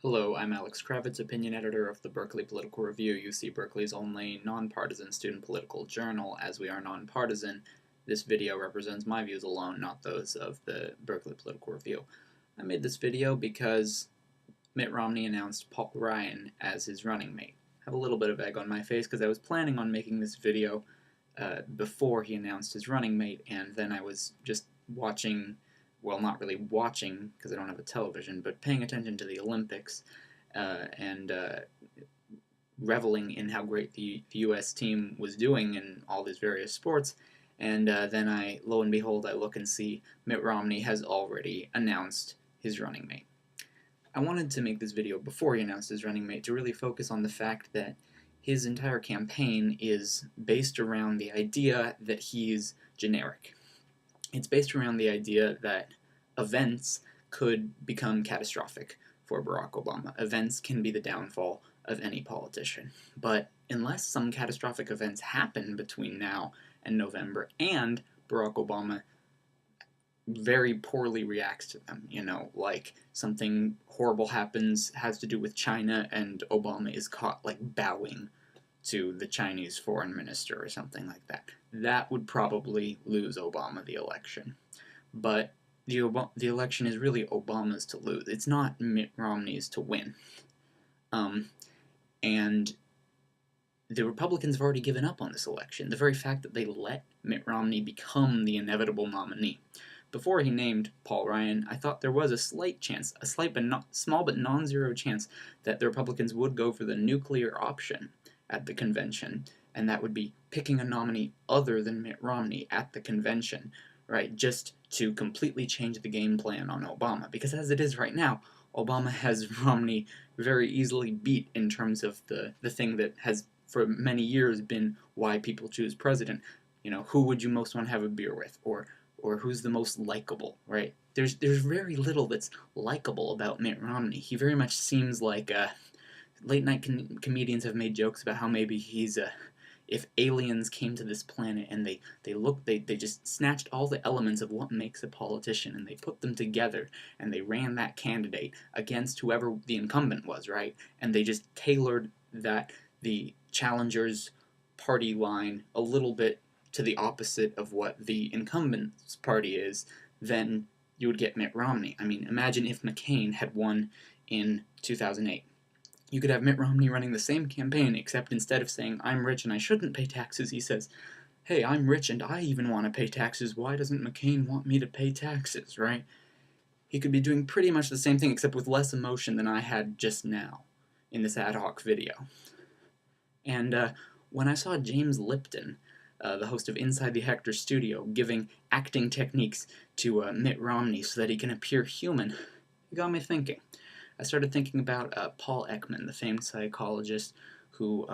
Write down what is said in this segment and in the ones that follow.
Hello, I'm Alex Kravitz, opinion editor of the Berkeley Political Review, UC Berkeley's only nonpartisan student political journal. As we are nonpartisan, this video represents my views alone, not those of the Berkeley Political Review. I made this video because Mitt Romney announced Paul Ryan as his running mate. I have a little bit of egg on my face because I was planning on making this video before he announced his running mate, and then I was just watching, well, not really watching because I don't have a television, but paying attention to the Olympics and reveling in how great the U.S. team was doing in all these various sports. And then lo and behold, I look and see Mitt Romney has already announced his running mate. I wanted to make this video before he announced his running mate to really focus on the fact that his entire campaign is based around the idea that he's generic. It's based around the idea that events could become catastrophic for Barack Obama. Events can be the downfall of any politician. But unless some catastrophic events happen between now and November, and Barack Obama very poorly reacts to them, like something horrible happens, has to do with China, and Obama is caught like bowing to the Chinese foreign minister or something like that, that would probably lose Obama the election. But the election is really Obama's to lose. It's not Mitt Romney's to win. And the Republicans have already given up on this election. The very fact that they let Mitt Romney become the inevitable nominee. Before he named Paul Ryan, I thought there was a slight chance, a slight but not small but non-zero chance, that the Republicans would go for the nuclear option at the convention, and that would be picking a nominee other than Mitt Romney at the convention, right, just to completely change the game plan on Obama. Because as it is right now, Obama has Romney very easily beat in terms of the thing that has for many years been why people choose president. Who would you most want to have a beer with, or who's the most likable, right? There's very little that's likable about Mitt Romney. He very much seems like late-night comedians have made jokes about how maybe he's if aliens came to this planet and they just snatched all the elements of what makes a politician and they put them together and they ran that candidate against whoever the incumbent was, right? And they just tailored the challenger's party line a little bit to the opposite of what the incumbent's party is, then you would get Mitt Romney. I mean, imagine if McCain had won in 2008. You could have Mitt Romney running the same campaign, except instead of saying, I'm rich and I shouldn't pay taxes, he says, hey, I'm rich and I even want to pay taxes. Why doesn't McCain want me to pay taxes, right? He could be doing pretty much the same thing, except with less emotion than I had just now in this ad hoc video. And when I saw James Lipton, the host of Inside the Hector Studio, giving acting techniques to Mitt Romney so that he can appear human, it got me thinking. I started thinking about Paul Ekman, the famed psychologist who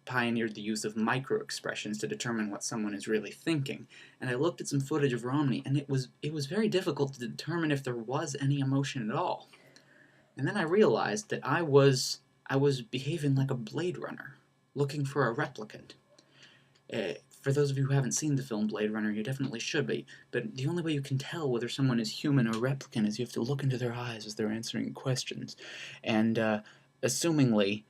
pioneered the use of microexpressions to determine what someone is really thinking. And I looked at some footage of Romney, and it was very difficult to determine if there was any emotion at all. And then I realized that I was behaving like a Blade Runner, looking for a replicant. For those of you who haven't seen the film Blade Runner, you definitely should be, but the only way you can tell whether someone is human or replicant is you have to look into their eyes as they're answering questions. And assumingly,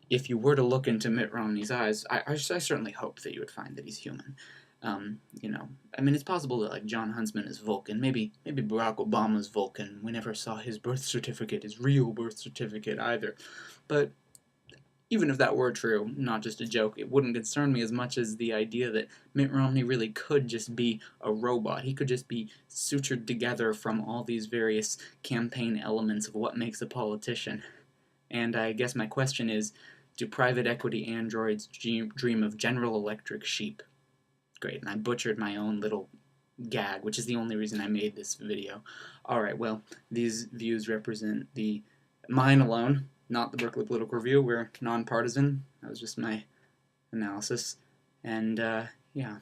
if you were to look into Mitt Romney's eyes, I certainly hope that you would find that he's human. I mean, it's possible that, like, John Huntsman is Vulcan, maybe Barack Obama's Vulcan. We never saw his birth certificate, his real birth certificate either. But even if that were true, not just a joke, it wouldn't concern me as much as the idea that Mitt Romney really could just be a robot. He could just be sutured together from all these various campaign elements of what makes a politician. And I guess my question is, do private equity androids dream of General Electric sheep? Great, and I butchered my own little gag, which is the only reason I made this video. Alright, well, these views represent mine alone, not the Berkeley Political Review. We're nonpartisan. That was just my analysis. And, yeah.